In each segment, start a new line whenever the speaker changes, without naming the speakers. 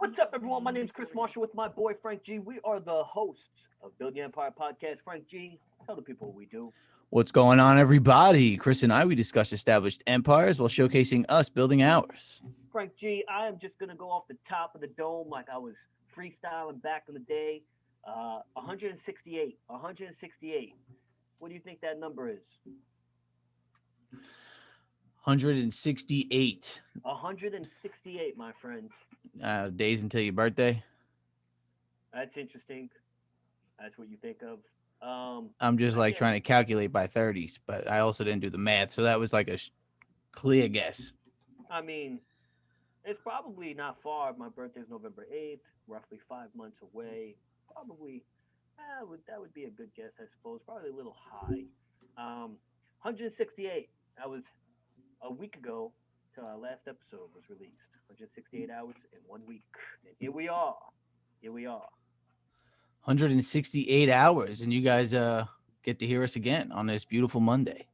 What's up, everyone? My name is Chris Marshall with my boy Frank G. We are the hosts of Build Your Empire Podcast. Frank G, tell the people what we do.
What's going on, everybody? Chris and I, we discuss established empires while showcasing us building ours.
Frank G, I am just going to go off the top of the dome like I was freestyling back in the day. 168. 168. What do you think that number is?
168
168, my friends.
days until your birthday.
That's interesting. That's what you think of.
I'm just
I
like
guess,
trying to calculate by 30s, but I also didn't do the math. So that was like a clear guess.
I mean, it's probably not far. My birthday's November 8th, roughly 5 months away. Probably, that would be a good guess, I suppose. Probably a little high. 168. That was a week ago till our last episode was released. 168 hours in 1 week. And here we are. Here we are.
168 hours, and you guys get to hear us again on this beautiful Monday.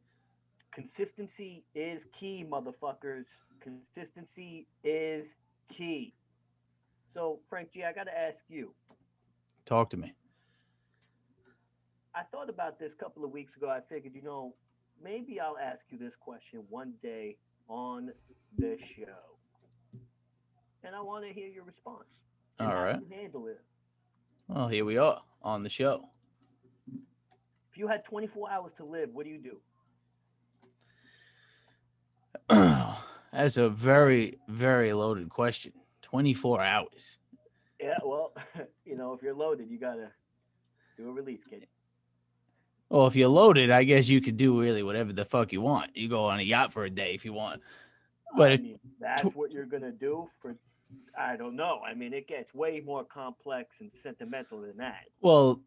Consistency is key, motherfuckers. Consistency is key. So, Frank G, I got to ask you.
Talk to me.
I thought about this a couple of weeks ago. I figured, maybe I'll ask you this question one day on the show. And I want to hear your response. And
All
how
right.
you handle it.
Well, here we are on the show.
If you had 24 hours to live, what do you do?
That's a very, very loaded question. 24 hours.
Yeah, well, if you're loaded, you got to do a release, kid.
Well, if you're loaded, I guess you could do really whatever the fuck you want. You go on a yacht for a day if you want. But
that's what you're going to do for, I don't know. I mean, it gets way more complex and sentimental than that.
Well,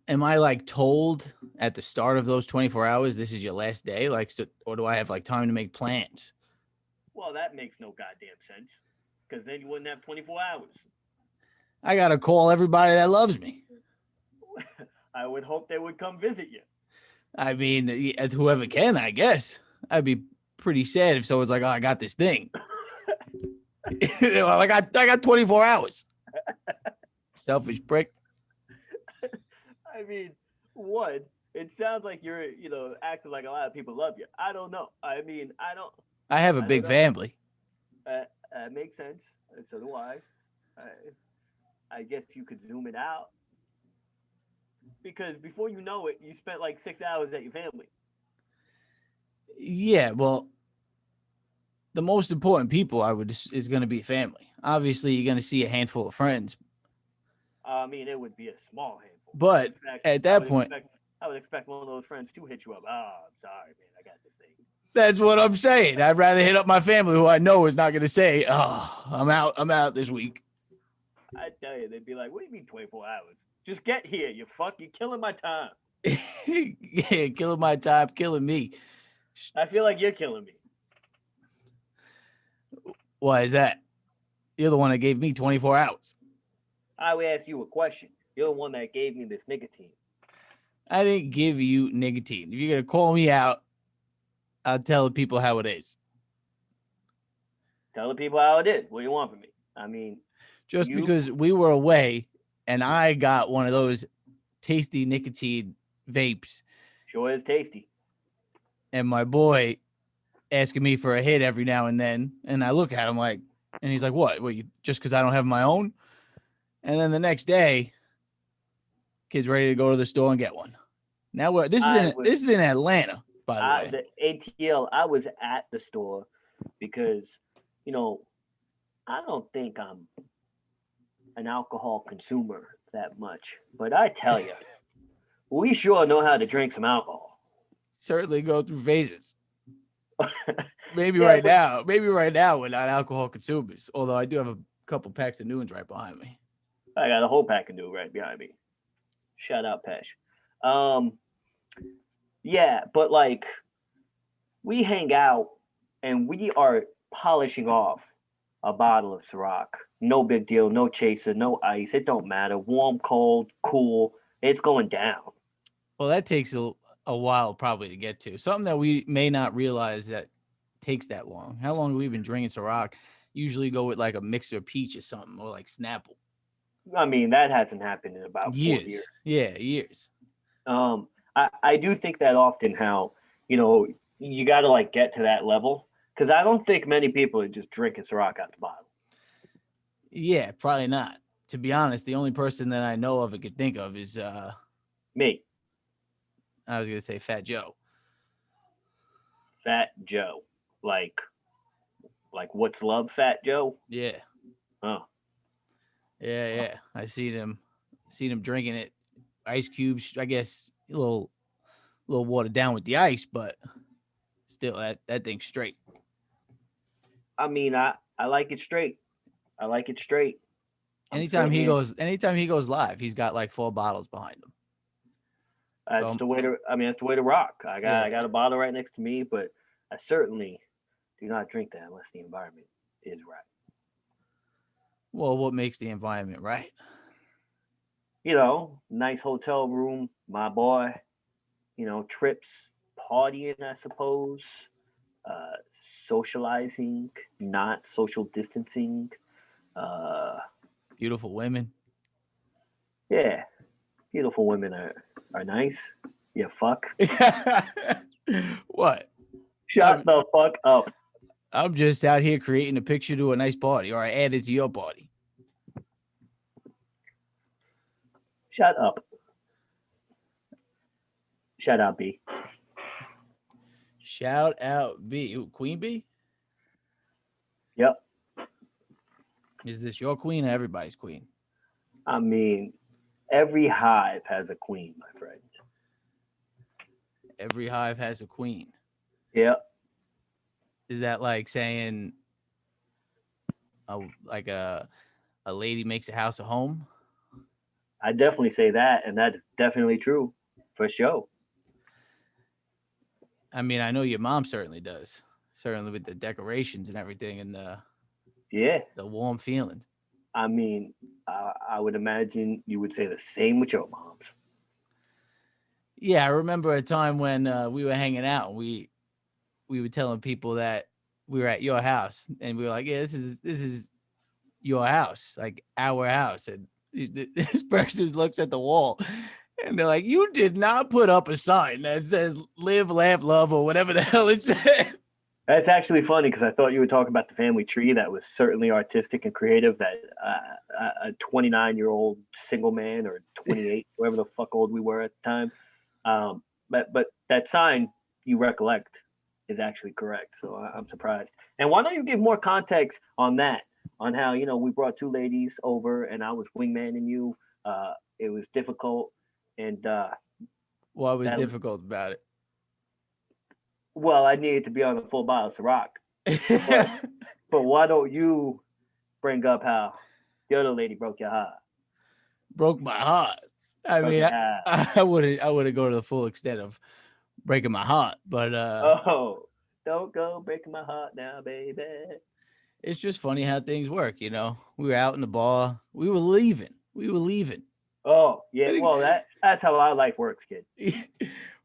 am I like told at the start of those 24 hours, this is your last day? Like, so, or do I have like time to make plans?
Well, that makes no goddamn sense because then you wouldn't have 24 hours.
I got to call everybody that loves me.
I would hope they would come visit you.
I mean, whoever can, I guess. I'd be pretty sad if someone's like, "Oh, I got this thing." I got 24 hours. Selfish prick.
I mean, one, it sounds like you're, acting like a lot of people love you. I don't know. I mean,
I have a big family.
Makes sense. So do I. I guess you could zoom it out. Because before you know it, you spent like 6 hours at your family.
Yeah, well, the most important people is going to be family. Obviously, you're going to see a handful of friends.
I mean, it would be a small handful.
But at that point,
I would expect one of those friends to hit you up. Oh, I'm sorry, man. I got this thing.
That's what I'm saying. I'd rather hit up my family who I know is not going to say, "Oh, I'm out this week."
I tell you, they'd be like, "What do you mean 24 hours? Just get here, you fuck. You're killing my time."
Yeah, killing my time, killing me.
I feel like you're killing me.
Why is that? You're the one that gave me 24 hours.
I would ask you a question. You're the one that gave me this nicotine.
I didn't give you nicotine. If you're going to call me out, I'll tell people how it is.
Tell the people how it is. What do you want from me? I mean,
just because we were away and I got one of those tasty nicotine vapes.
Sure is tasty.
And my boy asking me for a hit every now and then. And I look at him like, and he's like, what? Just because I don't have my own? And then the next day, kid's ready to go to the store and get one. Now this is in Atlanta, by the way.
The ATL, I was at the store because, I don't think I'm an alcohol consumer that much. But I tell you, we sure know how to drink some alcohol.
Certainly go through phases. Maybe right now we're not alcohol consumers. Although I do have a couple packs of new ones right behind me.
I got a whole pack of new right behind me. Shout out Pesh. Yeah, but like we hang out and we are polishing off a bottle of Ciroc. No big deal, no chaser, no ice. It don't matter. Warm, cold, cool. It's going down.
Well, that takes a while probably to get to. Something that we may not realize that takes that long. How long have we been drinking Ciroc? Usually go with like a mix of peach or something, or like Snapple.
I mean, that hasn't happened in about 4 years.
Years. Yeah, years.
I do think that often how, you know, you got to like get to that level because I don't think many people are just drinking Ciroc out the bottle.
Yeah, probably not. To be honest, the only person that I know of and could think of is
Me,
I was gonna say Fat Joe.
Fat Joe, like what's love, Fat Joe?
Yeah.
Oh,
Yeah. I seen him drinking it. Ice cubes, I guess a little watered down with the ice, but still that thing's straight.
I mean, I like it straight. I like it straight. I'm certainly.
Anytime he goes live, he's got like 4 bottles behind him.
That's the way to. I mean, that's the way to rock. I got
Yeah.
a bottle right next to me, but I certainly do not drink that unless the environment is right.
Well, what makes the environment right?
You know, nice hotel room, my boy. You know, trips, partying, I suppose. Uh, Socializing, not social distancing. Uh,
Beautiful women.
yeah, beautiful women are nice. Yeah, fuck.
What?
Shut
I'm,
the fuck up.
I'm just out here creating a picture to a nice party, or I add it to your party.
Shut up. Shut up, B.
Shout out B. Ooh, Queen B?
Yep.
Is this your queen or everybody's queen?
I mean, every hive has a queen, my friend.
Every hive has a queen.
Yep.
Is that like saying like a lady makes a house a home?
I definitely say that, and that is definitely true for sure.
I mean, I know your mom certainly does. Certainly with the decorations and everything and
Yeah.
the warm feelings.
I mean, I would imagine you would say the same with your moms.
Yeah, I remember a time when we were hanging out and we were telling people that we were at your house and we were like, yeah, this is your house, like our house. And this person looks at the wall and they're like, you did not put up a sign that says live, laugh, love, or whatever the hell it said.
That's actually funny because I thought you were talking about the family tree that was certainly artistic and creative. That a 29-year-old single man or 28, whatever the fuck old we were at the time. But that sign you recollect is actually correct. So I'm surprised. And why don't you give more context on that? On how we brought two ladies over and I was wingmaning you. It was difficult, and
What was
that
difficult about
well, I needed to be on a full bottle of Ciroc. But
it?
but why don't you bring up how the other lady broke your heart?
Broke my heart. I
Broke
mean,
your heart.
I wouldn't go to the full extent of breaking my heart, but
Oh, don't go breaking my heart now, baby.
it's just funny how things work, you know. We were out in the bar. We were leaving.
Oh, yeah.
I think
Well, that's how our life works, kid.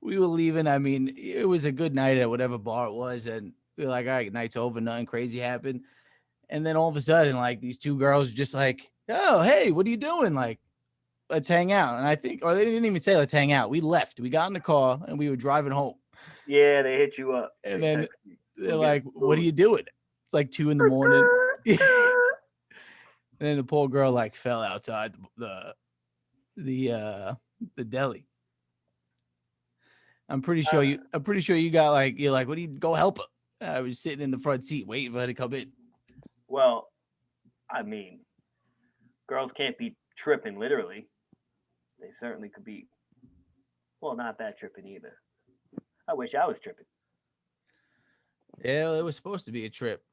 we were leaving. I mean, it was a good night at whatever bar it was, and we were like, all right, night's over, nothing crazy happened. And then all of a sudden, like these two girls just like, oh, hey, what are you doing? Like, let's hang out. And I think, or they didn't even say let's hang out. We left. We got in the car and we were driving home.
Yeah, they hit you up.
And
They
then
text you.
they're
Go get
like,
some
what are
food.
you doing? It's like 2 a.m. And then the poor girl like fell outside the deli. I'm pretty sure you got like you're like, what do you go help her? I was sitting in the front seat waiting for her to come in.
Well, I mean, girls can't be tripping literally. They certainly could be. Well, not that tripping either. I wish I was tripping.
Yeah, well, it was supposed to be a trip.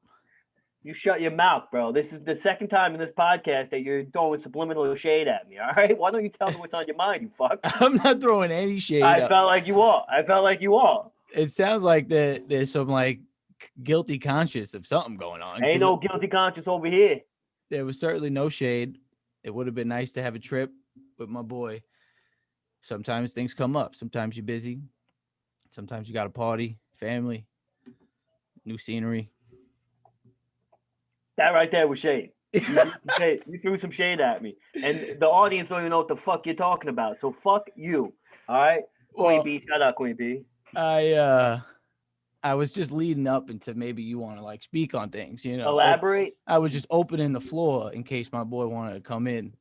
You shut your mouth, bro. This is the second time in this podcast that you're throwing subliminal shade at me. All right, why don't you tell me what's on your mind, you fuck?
I'm not throwing any shade
I
up.
felt like you are. I felt like you are.
It sounds like there's some like guilty conscience of something going on
Ain't
because
no guilty conscience over here.
there was certainly no shade. It would have been nice to have a trip with my boy. Sometimes things come up. Sometimes you're busy. Sometimes you got a party, family, new scenery.
That right there was shade. You threw some shade at me, and the audience don't even know what the fuck you're talking about. So fuck you. All right, Queen
Well,
B, shout out Queen B.
I was just leading up into maybe you want to like speak on things, you know.
Elaborate.
I was just opening the floor in case my boy wanted to come in.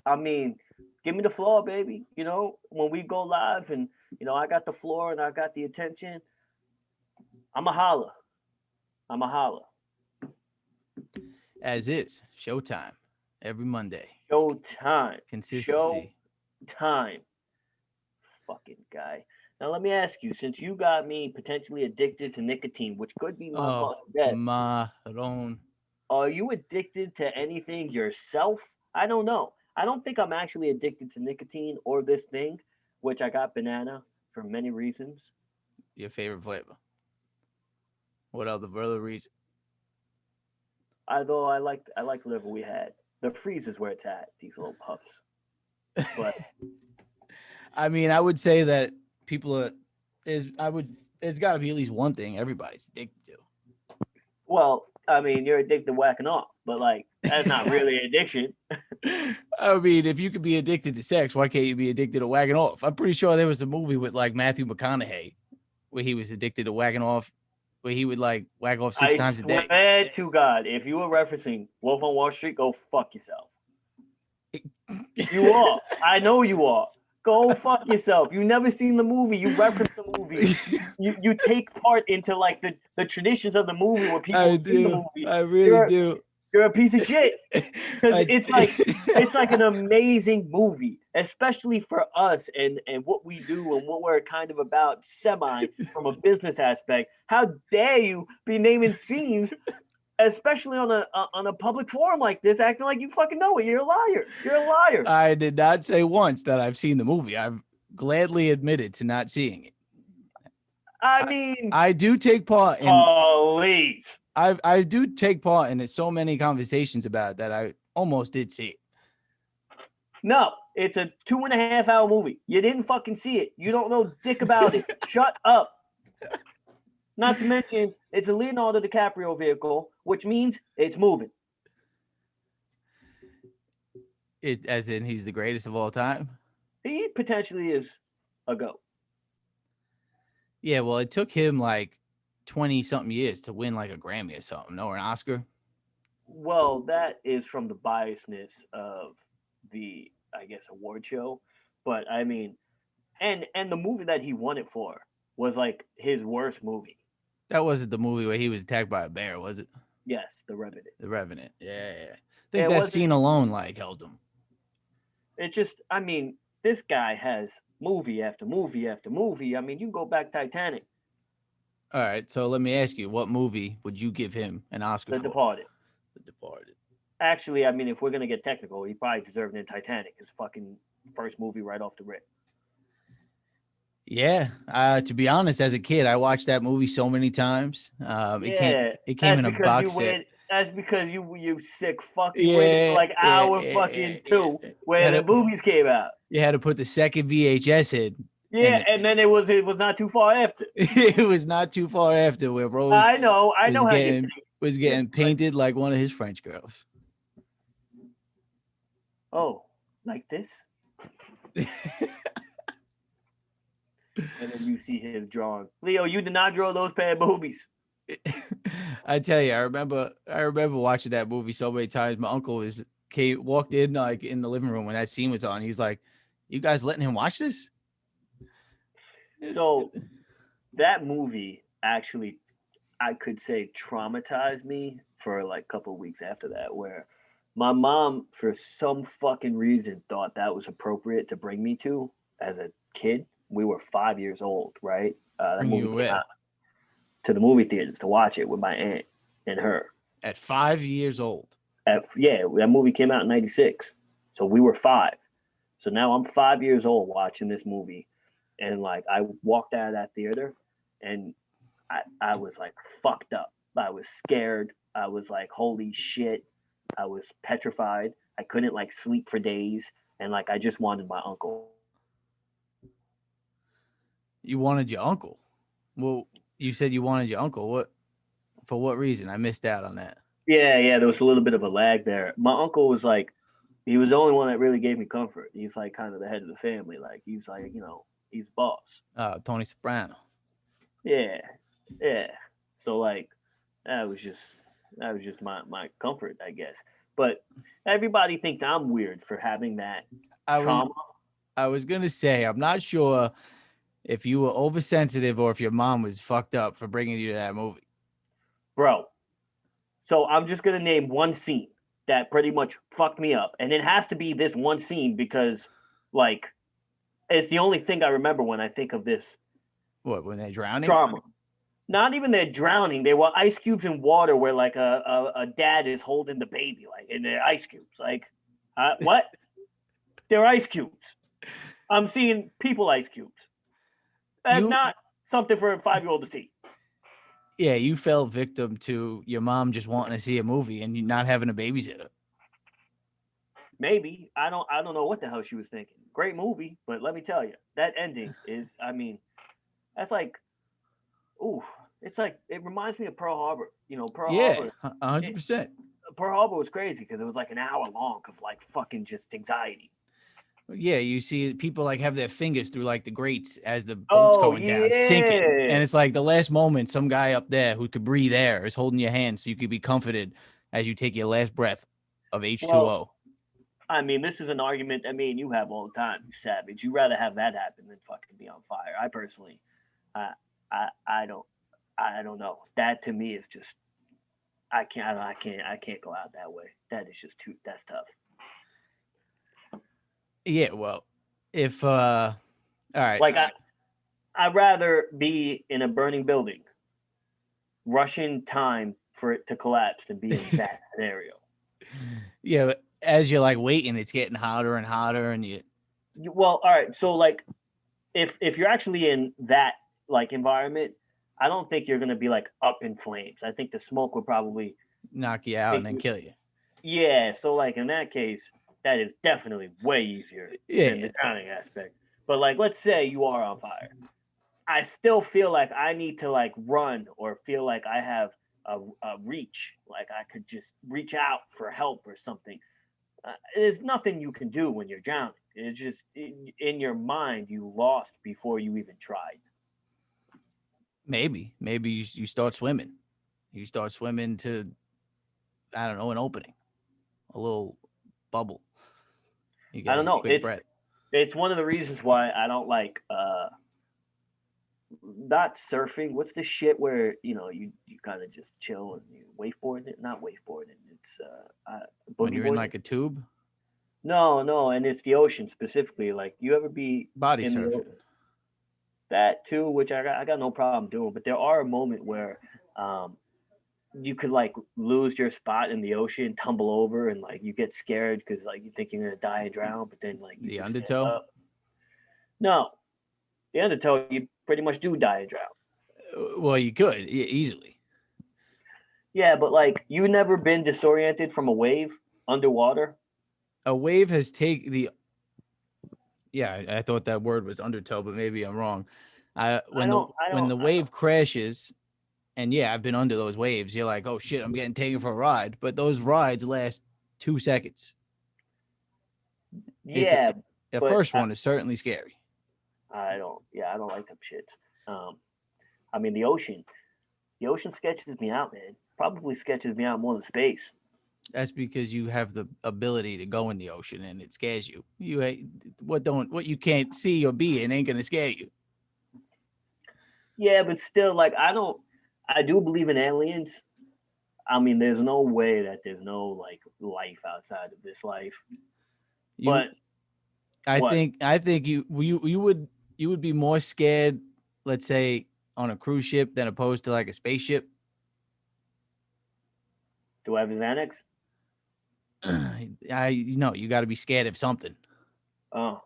I mean, give me the floor, baby. You know, when we go live and I got the floor and I got the attention, I'm a holla. I'm a holla.
As is showtime every Monday.
Show time. Show
Consistency.
time. Fucking guy. Now let me ask you, since you got me potentially addicted to nicotine, which could be my
Oh,
cause of death,
Maron.
are you addicted to anything yourself? I don't know. I don't think I'm actually addicted to nicotine or this thing, which I got banana for many reasons.
Your favorite flavor? What other reason?
Although I like whatever we had. The freeze is where it's at. These little puffs. But
I mean, I would say that people are there's got to be at least one thing everybody's addicted
well, I mean, you're addicted to whacking off, but like that's not
to.
really addiction.
I mean, if you could be addicted to sex, why can't you be addicted to whacking off? I'm pretty sure there was a movie with like Matthew McConaughey where he was addicted to whacking off, where he would like whack off 6 times a day.
Swear to God, if you were referencing Wolf on Wall Street, go fuck yourself. You are. I know you are. Go fuck yourself. You never seen the movie. You reference the movie. You take part into like the traditions of the movie where people
I
have seen the
do.
movie.
I really do.
You're a piece of shit. Because it's like an
I
amazing movie, especially for us and what we do and what we're kind of about semi from a business aspect. How dare you be naming scenes, especially on a public forum like this, acting like you fucking know it. You're a liar. You're a liar.
I did not say once that I've seen the movie. I've gladly admitted to not seeing it.
I mean,
I do take part in.
please.
I do take part in so many conversations about it that I almost did see it.
No, it's a 2.5 hour movie. You didn't fucking see it. You don't know dick about it. Shut up. Not to mention, it's a Leonardo DiCaprio vehicle, which means it's moving.
It as in he's the greatest of all time.
He potentially is a goat.
Yeah, well, it took him like 20 something years to win like a Grammy or something, or an Oscar.
Well, that is from the biasness of the, I guess, award show. But I mean, and the movie that he won it for was like his worst movie.
That wasn't the movie where he was attacked by a bear, was it?
Yes, The Revenant.
The Revenant. Yeah. I
Yeah,
think that scene alone like held him.
It just, I mean, this guy has movie after movie after movie. I mean, you can go back Titanic.
All right, so let me ask you, what movie would you give him an Oscar
The
for?
Departed.
The Departed.
Actually, I mean, if we're gonna get technical, he probably deserved it in Titanic, his fucking first movie right off the rip.
Yeah, to be honest, as a kid, I watched that movie so many times. It came in a box set.
That's because you sick fuck. You waited for
Yeah,
like hour fucking two when the movies came out.
You had to put the second VHS in.
Yeah, and then it was not too far after.
It was not too far after where Rose
I know how you
was getting painted like one of his French girls.
Oh, like this? And then you see his drawing. Leo, you did not draw those pair of boobies.
I tell you, I remember watching that movie so many times. My uncle walked in like in the living room when that scene was on. He's like, "You guys letting him watch this?"
So that movie actually, I could say, traumatized me for like a couple of weeks after that, where my mom, for some fucking reason, thought that was appropriate to bring me to as a kid. We were 5 years old, right? That movie came out to the movie theaters to watch it with my aunt and her.
At 5 years old?
Yeah, that movie came out in 96. So we were 5. So now I'm 5 years old watching this movie. And like I walked out of that theater and I was like fucked up. I was scared. I was like, holy shit. I was petrified. I couldn't like sleep for days. And like I just wanted my uncle.
You wanted your uncle? Well, you said you wanted your uncle. What? For what reason? I missed out on that.
Yeah, there was a little bit of a lag there. My uncle was like, he was the only one that really gave me comfort. He's like kind of the head of the family. Like he's like, he's boss.
Tony Soprano.
Yeah, yeah. So like that was just my comfort, I guess. But everybody thinks I'm weird for having that
I was
trauma.
I was gonna say I'm not sure if you were oversensitive or if your mom was fucked up for bringing you to that movie.
Bro. So I'm just gonna name one scene that pretty much fucked me up. And it has to be this one scene because like it's the only thing I remember when I think of this
What, when they're drowning?
trauma. Not even they're drowning. They were ice cubes in water where like a dad is holding the baby, like and they're ice cubes. Like what? They're ice cubes. I'm seeing people ice cubes. That's
You
not something for a 5-year-old to see.
Yeah, you fell victim to your mom just wanting to see a movie and you not having a babysitter.
Maybe I don't know what the hell she was thinking. Great movie, but let me tell you, that ending is that's like ooh, it's like it reminds me of Pearl Harbor. Pearl
Yeah,
Harbor. It,
100%.
Pearl Harbor was crazy because it was like an hour long of like fucking just anxiety.
Yeah, you see people like have their fingers through like the grates as the boat's
Oh
going down, sinking.
yeah.
And it's like the last moment, some guy up there who could breathe air is holding your hand so you could be comforted as you take your last breath of
Well,
H2O.
this is an argument that me and you have all the time, you savage. You'd rather have that happen than fucking be on fire. I personally, I, I don't, I don't know. That to me is just, I can't go out that way. That is just too. That's tough.
Yeah, well, if all right.
Like I'd rather be in a burning building, rushing time for it to collapse than be in that scenario.
Yeah, but as you're like waiting, it's getting hotter and hotter and you
Well, all right. So like, if you're actually in that like environment, I don't think you're gonna be like up in flames. I think the smoke would probably
knock you out and
make
then
you.
kill you.
Yeah. So like in that case, that is definitely way easier than
Yeah.
the drowning aspect. But like, let's say you are on fire. I still feel like I need to like run or feel like I have a reach, like I could just reach out for help or something. There's nothing you can do when you're drowning. It's just in your mind you lost before you even tried.
Maybe you start swimming. You start swimming to, I don't know, an opening, a little bubble. You
I
get
don't
a
know.
quick breath.
It's one of the reasons why I don't like not surfing. What's the shit where you kind of just chill and you wakeboarding it? Not wakeboarding. It's
When
boogie
you're in
boarding.
like a tube,
No, and it's the ocean specifically. Like you ever be
body
in the
surfing.
that too, which I got no problem doing. But there are a moment where um, you could like lose your spot in the ocean, tumble over, and like you get scared because like you think you're gonna die and drown, but then like you
The
just stand
undertow.
up. No, the undertow, you pretty much do die and drown.
Well, you could easily.
Yeah, but like you never been disoriented from a wave underwater.
A wave has taken the. Yeah, I thought that word was undertow, but maybe I'm wrong.
I
When the
don't, I
when
don't,
the
I don't.
wave crashes, and yeah, I've been under those waves. You're like, oh shit, I'm getting taken for a ride. But those rides last 2 seconds. It's
Yeah,
the
but
first one is certainly scary.
I don't. Yeah, I don't like them shits. Um, the ocean sketches me out, man. Probably sketches me out more than space.
That's because you have the ability to go in the ocean and it scares you. What you can't see or be in ain't gonna scare you.
Yeah, but still, like I don't. I do believe in aliens. There's no way that there's no like life outside of this life.
You,
But what?
I think you would be more scared, let's say, on a cruise ship than opposed to like a spaceship.
Do I have a Xanax?
You got to be scared of something.
Oh,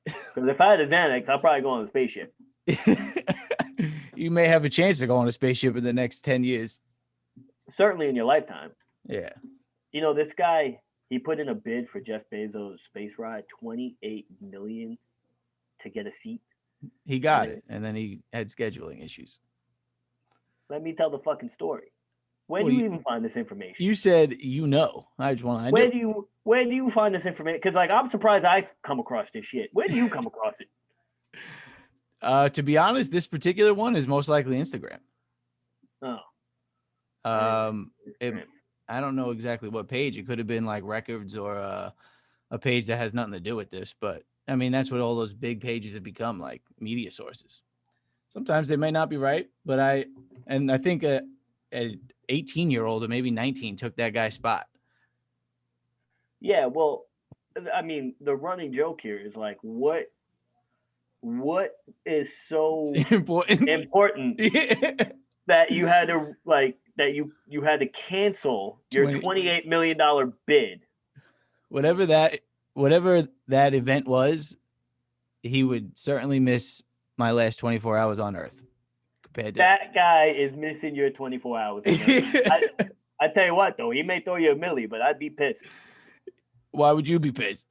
because if I had a Xanax, I'll probably go on a spaceship.
You may have a chance to go on a spaceship in the next 10 years.
Certainly in your lifetime.
Yeah.
This guy, he put in a bid for Jeff Bezos' space ride, 28 million to get a seat,
He
and
got
then
it. And then he had scheduling issues.
Let me tell the fucking story. Where
Well,
do you even find this information?
you said I knew.
Where do you find this information? Because like I'm surprised I've come across this shit. Where do you come across it?
To be honest, this particular one is most likely Instagram.
Oh,
It, I don't know exactly what page. It could have been like records or a page that has nothing to do with this, but I mean that's what all those big pages have become, like media sources. Sometimes they may not be right, but I think an 18-year-old or maybe 19 took that guy's spot.
yeah. Well, I mean, the running joke here is like, what is so
It's important.
that you had to you had to cancel your $28 million bid.
Whatever that event was, he would certainly miss my last 24 hours on Earth.
That guy is missing your 24 hours. I tell you what, though, he may throw you a milli, but I'd be pissed.
Why would you be pissed?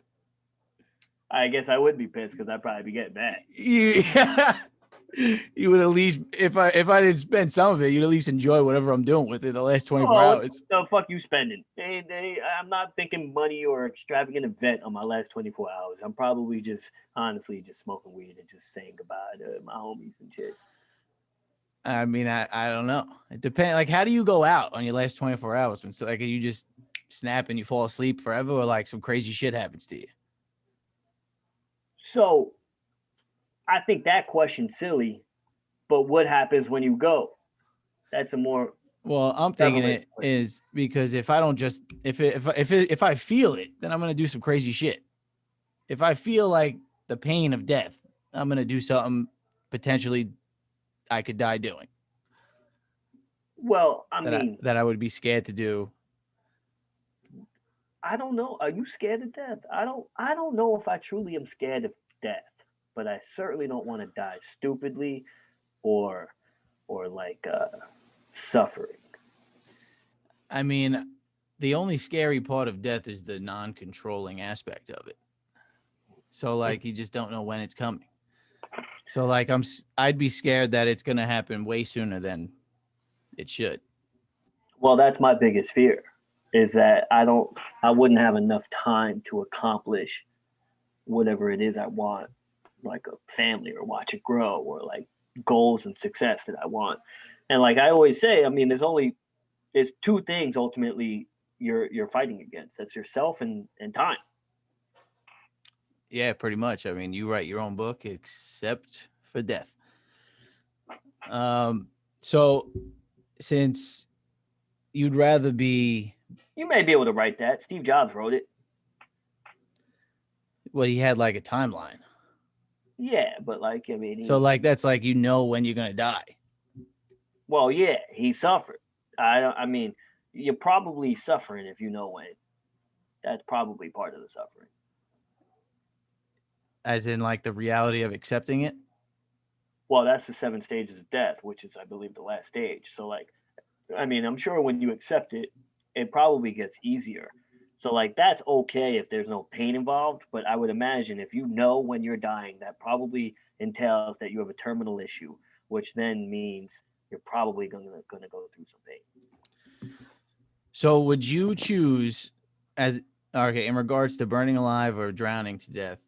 I guess I would be pissed because I'd probably be getting mad.
Yeah. You would at least, if I didn't spend some of it, you'd at least enjoy whatever I'm doing with it the last 24 hours.
What the fuck you spending? I'm not thinking money or extravagant event on my last 24 hours. I'm probably just, honestly, just smoking weed and just saying goodbye to my homies and shit.
I mean, I don't know. It depends. Like, how do you go out on your last 24 hours? When, so, like, you just snap and you fall asleep forever, or like some crazy shit happens to you?
So, I think that question's silly, but what happens when you go? That's a more
well. I'm thinking it is because if I don't just if I feel it, then I'm gonna do some crazy shit. If I feel like the pain of death, I'm gonna do something potentially I could die doing.
Well, I mean,
that I would be scared to do.
I don't know. Are you scared of death? I don't know if I truly am scared of death, but I certainly don't want to die stupidly or like suffering.
I mean, the only scary part of death is the non-controlling aspect of it. So like you just don't know when it's coming. So like I'd be scared that it's going to happen way sooner than it should.
Well, that's my biggest fear is that I wouldn't have enough time to accomplish whatever it is I want, like a family or watch it grow or like goals and success that I want. And like I always say, I mean, there's two things ultimately you're fighting against. That's yourself and time.
Yeah, pretty much. I mean, you write your own book except for death. So since you'd rather be,
you may be able to write that. Steve Jobs wrote it.
Well, he had like a timeline.
Yeah, but like, I mean,
so like that's like, you know, when you're going to die.
Well, yeah, he suffered. I mean, you're probably suffering if you know when. That's probably part of the suffering.
As in like the reality of accepting it?
Well, that's the 7 stages of death, which is, I believe, the last stage. So like, I mean, I'm sure when you accept it, it probably gets easier. So like, that's okay if there's no pain involved. But I would imagine if you know when you're dying, that probably entails that you have a terminal issue, which then means you're probably gonna go through some pain.
So would you choose in regards to burning alive or drowning to death,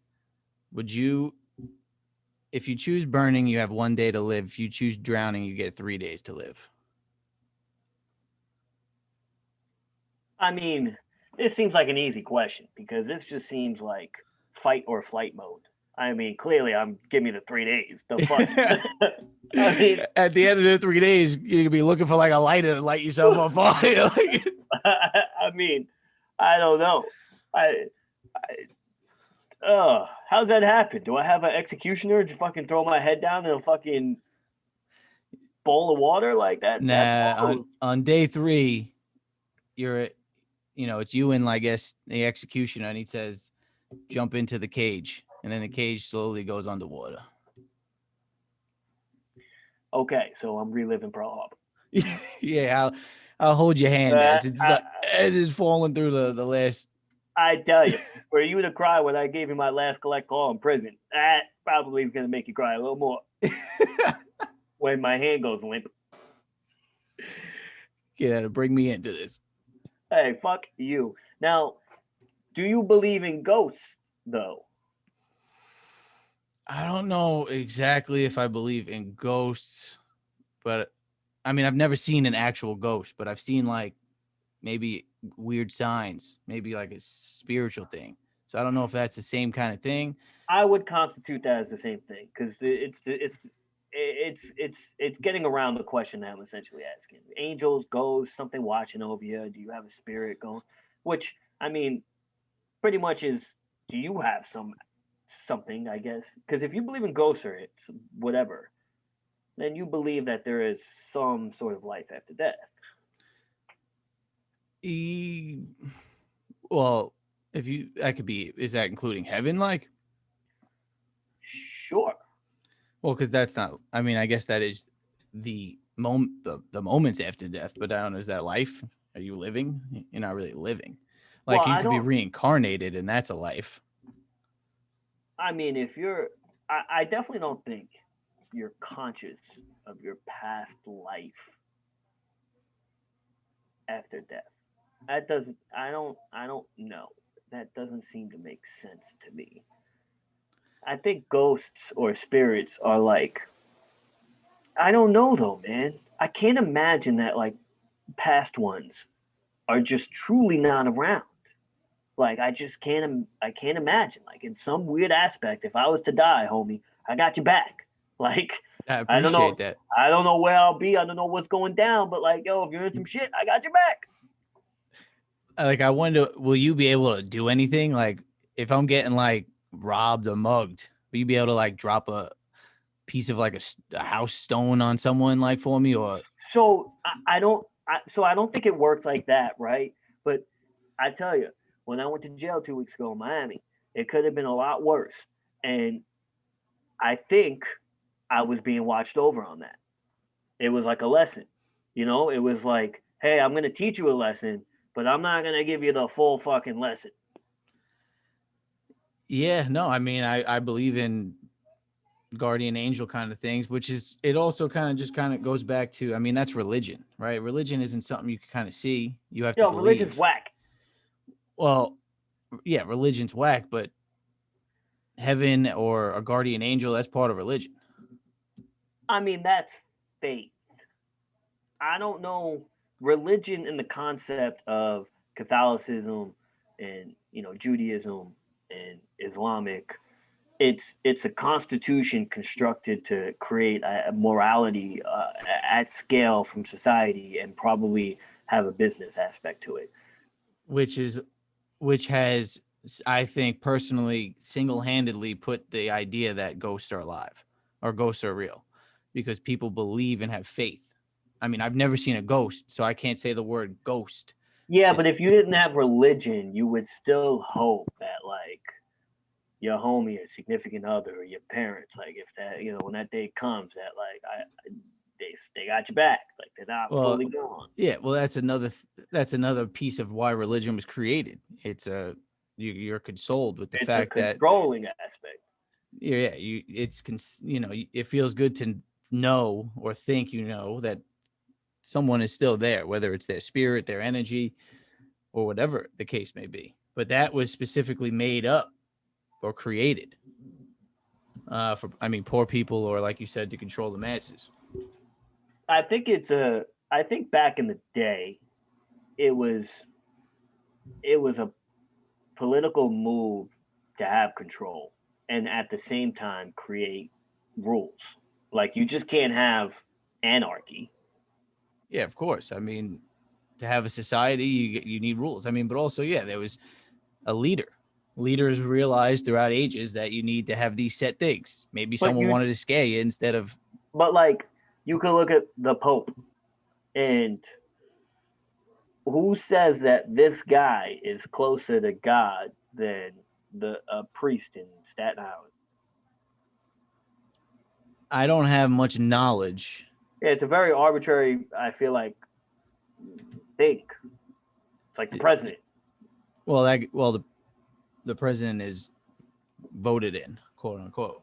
would you, if you choose burning, you have 1 day to live. If you choose drowning, you get 3 days to live?
I mean, this seems like an easy question because this just seems like fight or flight mode. I mean, clearly, give me the 3 days. The fuck.
I mean, at the end of the 3 days, you could be looking for like a lighter to light yourself on fire.
I mean, I don't know. How's that happen? Do I have an executioner to fucking throw my head down in a fucking bowl of water like that?
Nah, on day 3, you're, it's you and I guess the executioner, and he says, jump into the cage, and then the cage slowly goes underwater.
Okay, so I'm reliving Pearl Harbor.
Yeah, I'll hold your hand as it is falling through the last.
I tell you, for you to cry when I gave you my last collect call in prison, that probably is going to make you cry a little more when my hand goes limp.
You gotta bring me into this.
Hey, fuck you. Now, do you believe in ghosts though?
I don't know exactly if I believe in ghosts, but I mean, I've never seen an actual ghost, but I've seen like maybe weird signs, maybe like a spiritual thing. So I don't know if that's the same kind of thing.
I would constitute that as the same thing because it's getting around the question that I'm essentially asking: angels, ghosts, something watching over you. Do you have a spirit going? Which I mean, pretty much is. Do you have something? I guess because if you believe in ghosts or it's whatever, then you believe that there is some sort of life after death.
E- well, if you that could be is that including heaven like?
Sure.
Well, because that's not. I mean, I guess that is the moment, the moments after death. But I don't know. Is that life? Are you living? You're not really living.
Well,
Like you
I
could be
don't.
reincarnated, and that's a life.
I mean, if you're, I definitely don't think you're conscious of your past life after death. That doesn't. I don't. I don't know. That doesn't seem to make sense to me. I think ghosts or spirits are like. I don't know though, man. I can't imagine that like past ones are just truly not around. Like I just can't. I can't imagine. Like in some weird aspect, if I was to die, homie, I got your back. Like
I
I don't know.
appreciate that.
I don't know where I'll be. I don't know what's going down. But like, yo, if you're in some shit, I got your back.
Like I wonder, will you be able to do anything? Like if I'm getting like robbed or mugged, will you be able to like drop a piece of like a house stone on someone like for me or
So I don't. I don't think it works like that, right? But I tell you, when I went to jail 2 weeks ago in Miami, it could have been a lot worse. And I think I was being watched over on that. It was like a lesson. It was like, hey, I'm going to teach you a lesson, but I'm not going to give you the full fucking lesson.
yeah, no, I mean I believe in guardian angel kind of things, which is it also kind of just kind of goes back to I mean that's religion, right? Religion isn't something you can kind of see. You have to
Religion's
believe.
whack.
Well, yeah, religion's whack, but heaven or a guardian angel, that's part of religion.
I mean, that's faith. I don't know religion in the concept of Catholicism and Judaism and Islamic. It's a constitution constructed to create a morality at scale from society and probably have a business aspect to it.
which is which has I think personally single-handedly put the idea that ghosts are alive or ghosts are real because people believe and have faith. I mean, I've never seen a ghost, so I can't say the word ghost
Yeah, but
is
if you didn't have religion, you would still hope that like your homie, your significant other, or your parents, like if that when that day comes, that like they got your back, like they're not
well,
fully gone.
yeah, well that's another piece of why religion was created. It's a you're consoled with the
It's a
fact that
controlling aspect.
yeah, you it's it feels good to know or think that someone is still there, whether it's their spirit, their energy, or whatever the case may be. But that was specifically made up or created for, I mean, poor people or, like you said, to control the masses.
I think it's a. I think back in the day, it was a political move to have control and at the same time create rules. Like you just can't have anarchy.
Yeah, of course. I mean, to have a society, you need rules. I mean, but also, yeah, there was a leader. Leaders realized throughout ages that you need to have these set things. Maybe
But
someone wanted to scare you instead of
like you could look at the Pope and who says that this guy is closer to God than the priest in Staten Island?
I don't have much knowledge.
Yeah, it's a very arbitrary. I feel like thing. It's like the president.
Well, the president is voted in, quote unquote.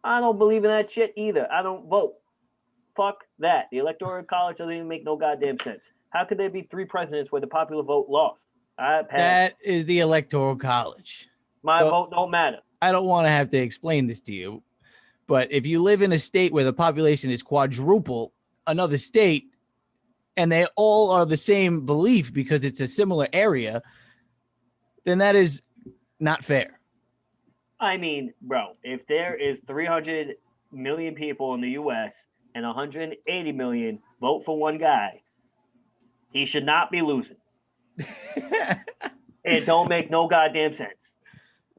I don't believe in that shit either. I don't vote. Fuck that. The Electoral College doesn't even make no goddamn sense. How could there be 3 presidents where the popular vote lost? I passed.
That is the Electoral College.
My
So
vote don't matter.
I don't want to have to explain this to you, but if you live in a state where the population is quadruple another state, and they all are the same belief because it's a similar area, then that is not fair.
I mean, bro, if there is 300 million people in the U.S. and 180 million vote for one guy, he should not be losing. It don't make no goddamn sense.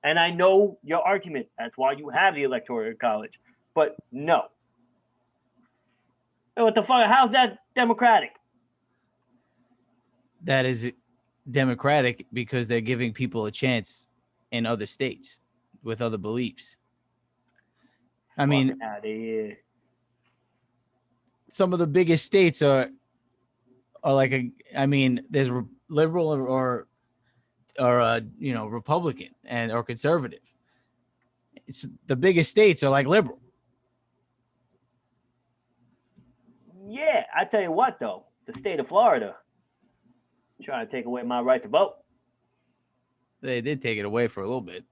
And I know your argument. That's why you have the Electoral College. But no. What the fuck? How's that democratic?
That is democratic because they're giving people a chance in other states with other beliefs. I mean,
out of here.
Some of the biggest states are like there's liberal or Republican or conservative. It's the biggest states are like liberal.
Yeah, I tell you what though, the state of Florida trying to take away my right to vote.
They did take it away for a little bit.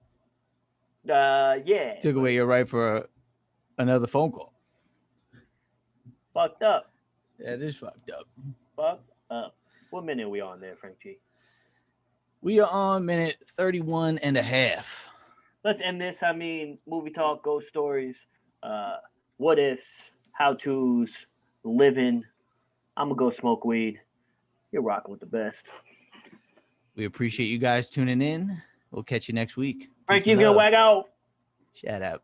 Yeah.
Took away your right for another phone call.
Fucked up.
Yeah, it is fucked up.
Fucked up. What minute are we on there, Frank G?
We are on minute 31 and a half.
Let's end this. I mean, movie talk, ghost stories, what ifs, how-tos, living. I'm going to go smoke weed. You're rocking with the best.
We appreciate you guys tuning in. We'll catch you next week.
Frank G's going to wag out.
Shout out.